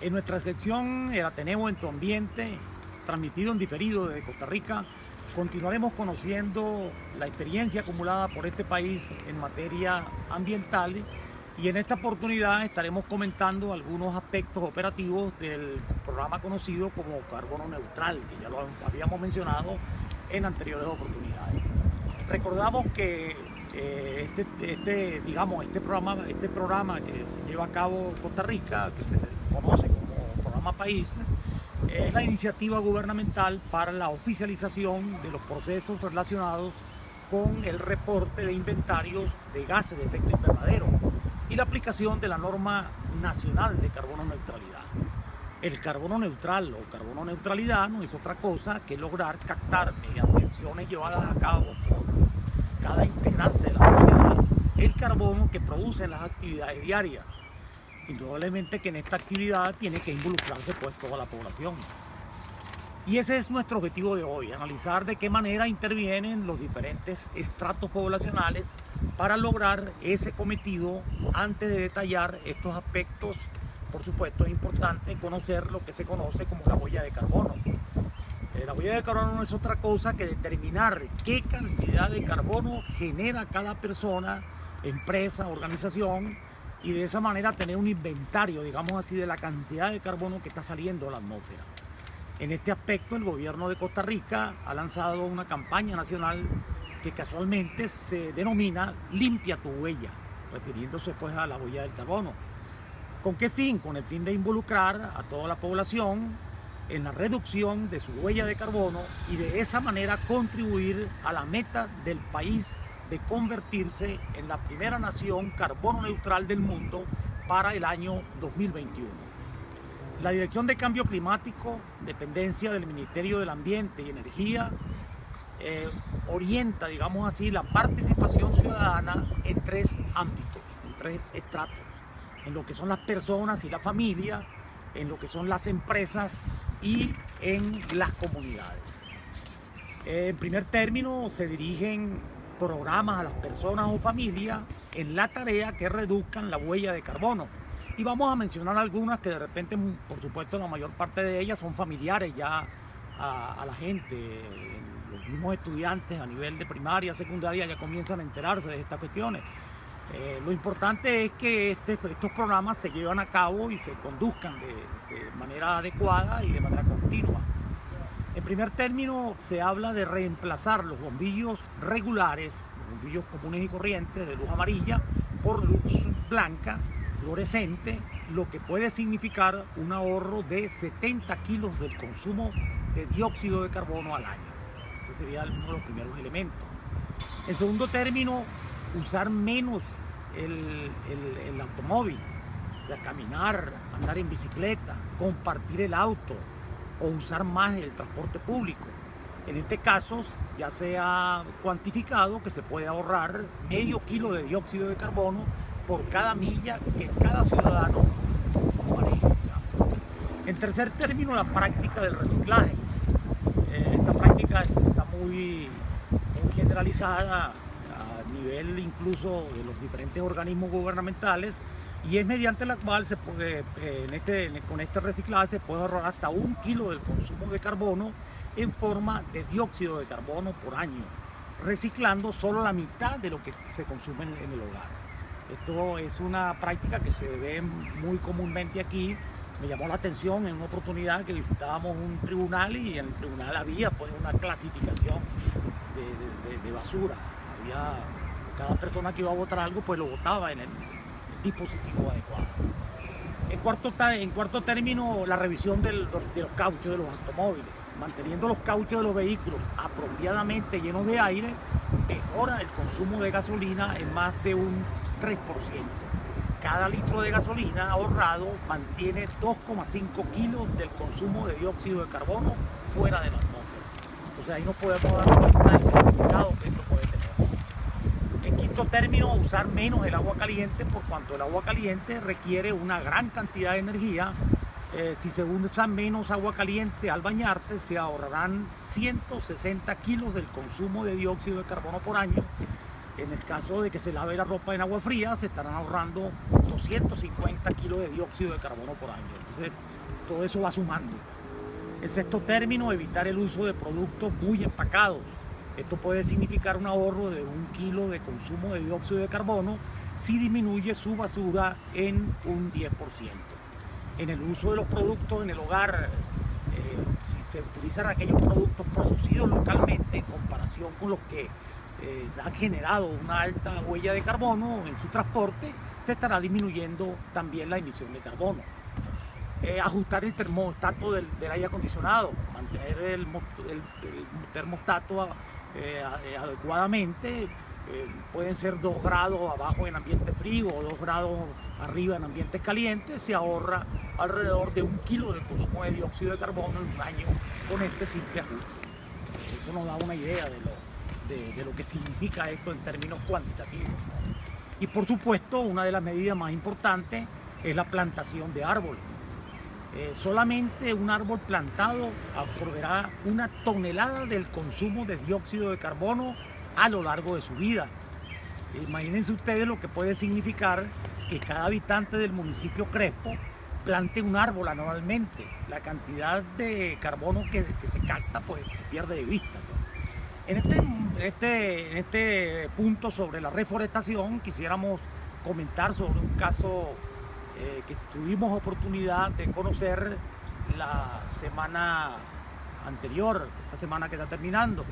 En nuestra sección El Ateneo en tu Ambiente, transmitido en diferido desde Costa Rica, continuaremos conociendo la experiencia acumulada por este país en materia ambiental y en esta oportunidad estaremos comentando algunos aspectos operativos del programa conocido como carbono neutral, que ya lo habíamos mencionado en anteriores oportunidades. Recordamos que este programa que se lleva a cabo en Costa Rica, que se conoce como Programa País, es la iniciativa gubernamental para la oficialización de los procesos relacionados con el reporte de inventarios de gases de efecto invernadero y la aplicación de la norma nacional de carbono neutralidad. El carbono neutral o carbono neutralidad no es otra cosa que lograr captar mediante acciones llevadas a cabo por cada integrante de la sociedad el carbono que producen las actividades diarias. Indudablemente que en esta actividad tiene que involucrarse pues toda la población. Y ese es nuestro objetivo de hoy, analizar de qué manera intervienen los diferentes estratos poblacionales para lograr ese cometido. Antes de detallar estos aspectos, por supuesto es importante conocer lo que se conoce como la huella de carbono. La huella de carbono no es otra cosa que determinar qué cantidad de carbono genera cada persona, empresa, organización, y de esa manera tener un inventario, digamos así, de la cantidad de carbono que está saliendo a la atmósfera. En este aspecto, el gobierno de Costa Rica ha lanzado una campaña nacional que casualmente se denomina Limpia tu huella, refiriéndose pues a la huella del carbono. ¿Con qué fin? Con el fin de involucrar a toda la población en la reducción de su huella de carbono y de esa manera contribuir a la meta del país de convertirse en la primera nación carbono neutral del mundo para el año 2021. La Dirección de Cambio Climático, dependencia del Ministerio del Ambiente y Energía, orienta, digamos así, la participación ciudadana en tres ámbitos, en tres estratos, en lo que son las personas y la familia, en lo que son las empresas y en las comunidades. En primer término, se dirigen programas a las personas o familias en la tarea que reduzcan la huella de carbono. Y vamos a mencionar algunas que de repente, por supuesto, la mayor parte de ellas son familiares ya a la gente. Los mismos estudiantes a nivel de primaria, secundaria ya comienzan a enterarse de estas cuestiones. Lo importante es que estos programas se llevan a cabo y se conduzcan de manera adecuada y de manera continua. En primer término, se habla de reemplazar los bombillos regulares, los bombillos comunes y corrientes de luz amarilla, por luz blanca, fluorescente, lo que puede significar un ahorro de 70 kilos del consumo de dióxido de carbono al año. Ese sería uno de los primeros elementos. En segundo término, usar menos el automóvil, o sea, caminar, andar en bicicleta, compartir el auto o usar más el transporte público. En este caso ya se ha cuantificado que se puede ahorrar medio kilo de dióxido de carbono por cada milla que cada ciudadano maneja. En tercer término, la práctica del reciclaje. Esta práctica está muy generalizada a nivel incluso de los diferentes organismos gubernamentales y es mediante la cual se puede, con este reciclaje se puede ahorrar hasta 1 kilo del consumo de carbono en forma de dióxido de carbono por año, reciclando solo la mitad de lo que se consume en el hogar. Esto es una práctica que se ve muy comúnmente aquí. Me llamó la atención en una oportunidad que visitábamos un tribunal y en el tribunal había pues una clasificación de basura. Cada persona que iba a botar algo pues lo botaba en el dispositivo adecuado. En cuarto término, la revisión de los cauchos de los automóviles. Manteniendo los cauchos de los vehículos apropiadamente llenos de aire, mejora el consumo de gasolina en más de un 3%. Cada litro de gasolina ahorrado mantiene 2,5 kilos del consumo de dióxido de carbono fuera de la atmósfera. Entonces ahí nos podemos dar cuenta del significado que esto puede tener. En quinto término, usar menos el agua caliente, por cuanto el agua caliente requiere una gran cantidad de energía. Si se usa menos agua caliente al bañarse, se ahorrarán 160 kilos del consumo de dióxido de carbono por año. En el caso de que se lave la ropa en agua fría, se estarán ahorrando 250 kilos de dióxido de carbono por año. Entonces, todo eso va sumando. En sexto término, evitar el uso de productos muy empacados. Esto puede significar un ahorro de 1 kilo de consumo de dióxido de carbono si disminuye su basura en un 10%. En el uso de los productos en el hogar, si se utilizan aquellos productos producidos localmente en comparación con los que han generado una alta huella de carbono en su transporte, se estará disminuyendo también la emisión de carbono. Ajustar el termostato del aire acondicionado, mantener el termostato adecuadamente. Pueden ser 2 grados abajo en ambiente frío o 2 grados arriba en ambientes calientes. Se ahorra alrededor de 1 kilo de consumo de dióxido de carbono en un año con este simple ajuste. Eso nos da una idea de lo que significa esto en términos cuantitativos. Y por supuesto, una de las medidas más importantes es la plantación de árboles. Solamente un árbol plantado absorberá 1 tonelada del consumo de dióxido de carbono a lo largo de su vida. Imagínense ustedes lo que puede significar que cada habitante del municipio Crespo plante un árbol anualmente. La cantidad de carbono que se capta pues se pierde de vista. En este punto sobre la reforestación quisiéramos comentar sobre un caso que tuvimos oportunidad de conocer la semana anterior, esta semana que está terminando,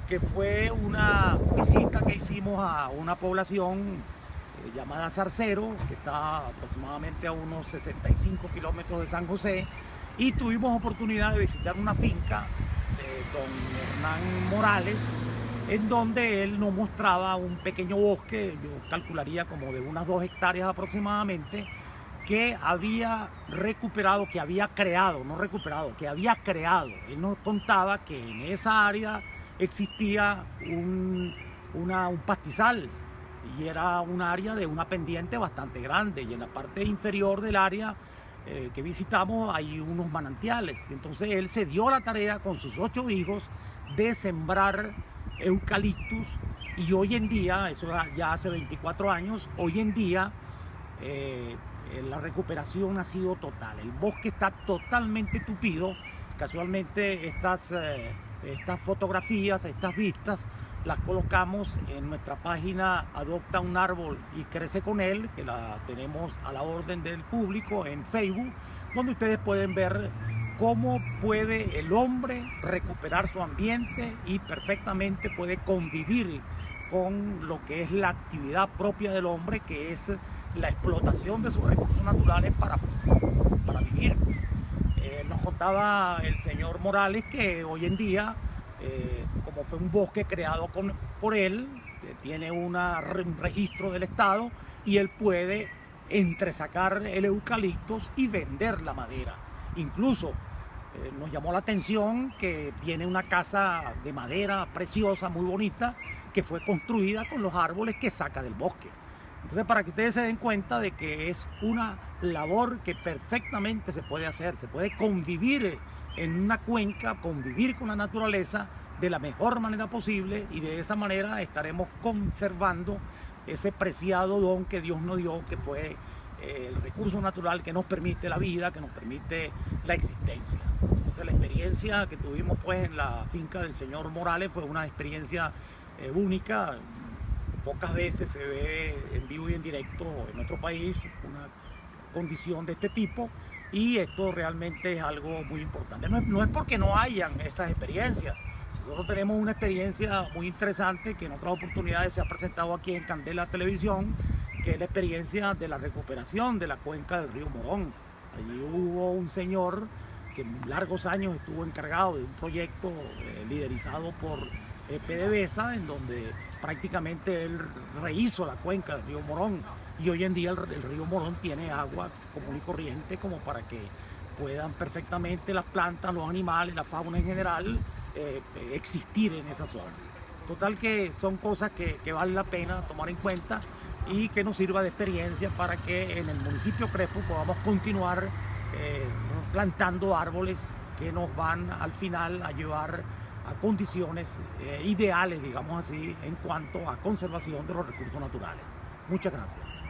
que fue una visita que hicimos a una población llamada Zarcero, que está aproximadamente a unos 65 kilómetros de San José, y tuvimos oportunidad de visitar una finca de don Hernán Morales, en donde él nos mostraba un pequeño bosque, yo calcularía como de unas 2 hectáreas aproximadamente, que había recuperado, que había creado, no recuperado, que había creado. Él nos contaba que en esa área existía un pastizal y era un área de una pendiente bastante grande, y en la parte inferior del área que visitamos hay unos manantiales. Entonces él se dio la tarea con sus 8 hijos de sembrar eucaliptus, y hoy en día, eso ya hace 24 años, hoy en día la recuperación ha sido total. El bosque está totalmente tupido. Casualmente estas fotografías, estas vistas, las colocamos en nuestra página Adopta un Árbol y Crece con Él, que la tenemos a la orden del público en Facebook, donde ustedes pueden ver cómo puede el hombre recuperar su ambiente y perfectamente puede convivir con lo que es la actividad propia del hombre, que es la explotación de sus recursos naturales para vivir. Nos contaba el señor Morales que hoy en día, como fue un bosque creado por él, tiene un registro del Estado, y él puede entresacar el eucaliptus y vender la madera. Incluso nos llamó la atención que tiene una casa de madera preciosa, muy bonita, que fue construida con los árboles que saca del bosque. Entonces, para que ustedes se den cuenta de que es una labor que perfectamente se puede hacer, se puede convivir en una cuenca, convivir con la naturaleza de la mejor manera posible, y de esa manera estaremos conservando ese preciado don que Dios nos dio, que fue el recurso natural que nos permite la vida, que nos permite la existencia. Entonces, la experiencia que tuvimos pues en la finca del señor Morales fue una experiencia única. Pocas veces se ve en vivo y en directo en nuestro país una condición de este tipo, y esto realmente es algo muy importante. No es porque no hayan esas experiencias. Nosotros tenemos una experiencia muy interesante que en otras oportunidades se ha presentado aquí en Candela Televisión, que es la experiencia de la recuperación de la cuenca del río Morón. Allí hubo un señor que largos años estuvo encargado de un proyecto liderizado por PDVSA, en donde prácticamente él rehizo la cuenca del río Morón, y hoy en día el río Morón tiene agua común y corriente como para que puedan perfectamente las plantas, los animales, la fauna en general existir en esa zona. Total que son cosas que vale la pena tomar en cuenta y que nos sirva de experiencia para que en el municipio Crespo podamos continuar plantando árboles que nos van al final a llevar a condiciones ideales, digamos así, en cuanto a conservación de los recursos naturales. Muchas gracias.